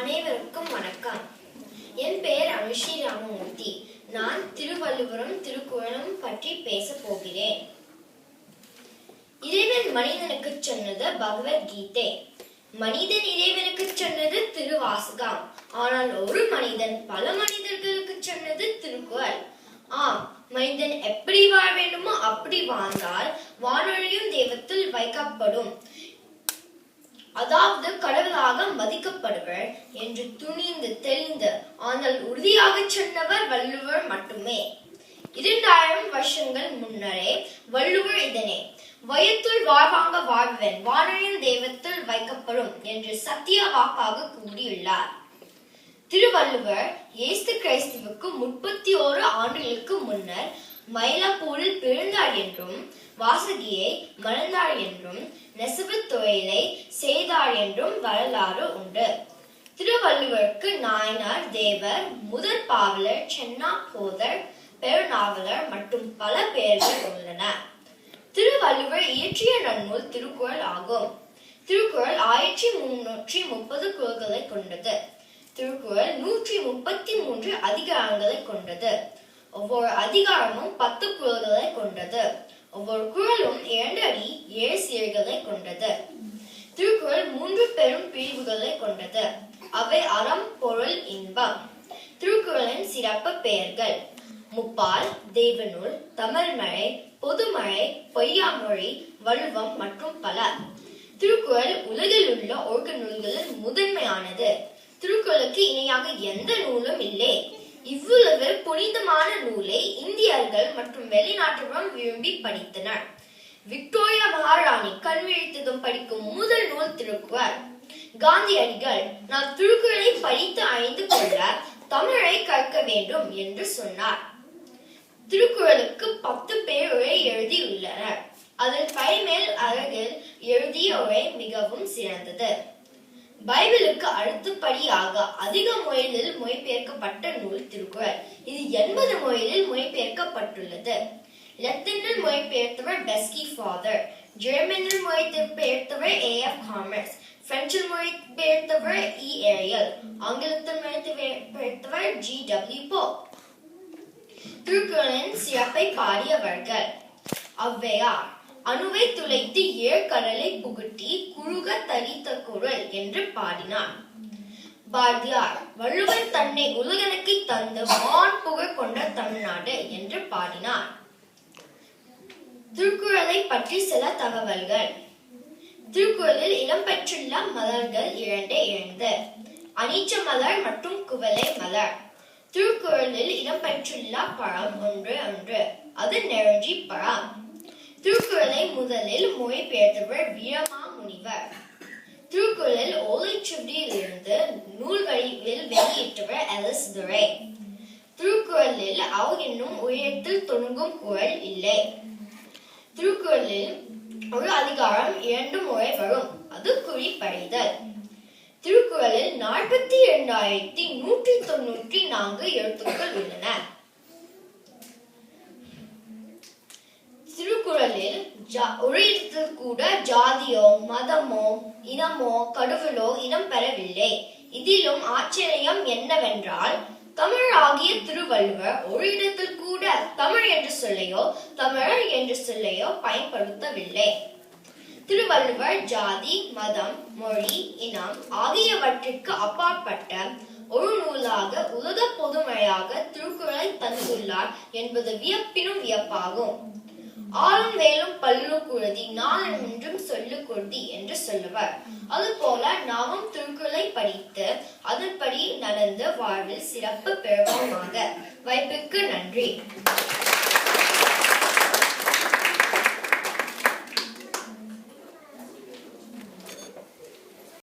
அனைவருக்கும் வணக்கம். என் பெயர் அனுஷி ராமமூர்த்தி. நான் திருவள்ளுவரும் திருக்குறளும் பற்றி பேச போகிறேன். இறைவன் மனிதனுக்கு சொன்னது பகவத்கீதை. மனிதன் இறைவனுக்கு சொன்னது திருவாசகம். ஆனால் ஒரு மனிதன் பல மனிதர்களுக்கு சொன்னது திருக்குறள். ஆம், மனிதன் எப்படி வாழ வேண்டுமோ அப்படி வாழ்ந்தால் வானொலியும் தெய்வத்தில் வைக்கப்படும், அதாவது கடவுளாக மதிக்கப்படுவர் என்று துணிந்து தெளிந்து ஆனால் உறுதியாக சொன்னவர் வள்ளுவர் மட்டுமே. 2000 வருஷங்கள் முன்னரே வள்ளுவர் இதனை வயத்துள் வாழ்வாங்க வாழ்வன் வானொலியும் தெய்வத்தில் வைக்கப்படும் என்று சத்திய வாக்காக கூறியுள்ளார். திருவள்ளுவர் இயேசு கிறிஸ்துவுக்கு 31 ஆண்டுகளுக்கு முன்னர் மயிலாப்பூரில் பிறந்தார் என்றும், வாசகியை மணந்தார் என்றும், நெசவு தொழிலை செய்தார் என்றும் வரலாறு உண்டு. திருவள்ளுவருக்கு நாயனார், தேவர், முதற் பாவலர், சென்னா போதர், பெருநாவலர் மற்றும் பல பெயர்கள் உள்ளன. திருவள்ளுவர் இயற்றிய நன்னூல் திருக்குறள் ஆகும். திருக்குறள் 1330 குறள்களை கொண்டது. திருக்குறள் 133 அதிகாரங்களை கொண்டது. ஒவ்வொரு அதிகாரமும் 10 குறள்களை கொண்டது. ஒவ்வொரு குறளும் 2 அடி 7 சீர்களை கொண்டது. திருக்குறள் 3 பெரும் பிரிவுகளை கொண்டது. அவை அறம், பொருள், இன்பம். திருக்குறளின் சிறப்பு பெயர்கள்: முப்பால், தெய்வநூல், தமிழ்மறை, பொதுமறை, பொய்யாமொழி, வள்ளுவம் மற்றும் பல. திருக்குறள் உலகில் உள்ள ஒழுக்க நூல்களில் முதன்மையானது. திருக்குறளுக்கு இணையாக எந்த நூலும் இல்லை. இவ்வளவு புனிதமான நூலை இந்தியர்கள் மற்றும் வெளிநாட்டவரும் விரும்பி படித்தனர். விக்டோரியா மகாராணி கண் விழித்ததும் படிக்கும் முதல் நூல் திருக்குறள். காந்தியடிகள், நாம் திருக்குறளை படித்து அறிந்து கொள்ள தமிழை கற்க வேண்டும் என்று சொன்னார். திருக்குறளுக்கு 10 பேர் உரை எழுதியுள்ளனர். அதில் பைமேல் அழகில் எழுதிய உரை மிகவும் சிறந்தது. பைபிளுக்கு அடுத்தபடியாக அதிக மொழிகளில் மொழிபெயர்க்கப்பட்ட நூல் திருக்குறள். இது 80 மொழிகளில் மொழிபெயர்க்கப்பட்டுள்ளது. லத்தீனில் மொழிபெயர்த்தவர் பெஸ்கி ஃபாதர், ஜெர்மனில் மொழிபெயர்த்தவர் A.F. காமர்ஸ், பிரெஞ்சில் மொழிபெயர்த்தவர் E. ஏரியல், ஆங்கிலத்தில் மொழிபெயர்த்தவர் G.W. போப். திருக்குறளின் சிறப்பை பாடியவர்கள்: ஔவையார், அணுவை துளைத்து 7 கடலை புகுட்டி குறுக தரித்த குறள் என்று பாடினார். பாரதியார், வள்ளுவன் தன்னை உலகனுக்கு தந்து வான் புகழ் கொண்ட தமிழ்நாடு என்று பாடினார். திருக்குறளை பற்றி சில தகவல்கள்: திருக்குறளில் இடம்பெற்றுள்ள மலர்கள் 2 அனிச்ச மலர் மற்றும் குவளை மலர். திருக்குறளில் இடம்பெற்றுள்ள பழம் 1, அது நெருஞ்சி பழம். திருக்குறளை முதலில் மொழிபெயர்த்தவர் வீரமாமுனிவர். திருக்குறளில் ஓலைச்சுவடியில் இருந்து நூல் வடிவில் வெளியிட்டவர் எலிஸ் துரை. திருக்குறளில் அவ் என்னும் உயரத்தில் தொடங்கும் குறள் இல்லை. திருக்குறளில் ஒரு அதிகாரம் 2 முறை வரும், அது குறிப்பறிதல். திருக்குறளில் 42,194 எழுத்துக்கள் உள்ளன. திருக்குறளில் ஒரு இடத்தில் கூட ஜாதியோ மதமோ இனமோ கடவுளோ இடம்பெறவில்லை. இதிலும் ஆச்சரியம் என்னவென்றால், தமிழ் ஆகிய திருவள்ளுவர் ஒரு இடத்தில் கூட தமிழ் என்ற சொல்லையோ தமிழர் என்ற சொல்லையோ பயன்படுத்தவில்லை. திருவள்ளுவர் ஜாதி, மதம், மொழி, இனம் ஆகியவற்றிற்கு அப்பாற்பட்ட ஒரு நூலாக உலக பொதுமறையாக திருக்குறளை தந்துள்ளார் என்பது வியப்பினும் வியப்பாகும். ஆளும் வேலும் பல்லும் குருதி, நாளென்றும் சொல்லு குருதி என்று சொல்லுவர். அதுபோல நாமும் திருக்குறளை படித்து அதன்படி நடந்து வாழ்வில் சிறப்பு பெறுவோமாக. வாய்ப்புக்கு நன்றி.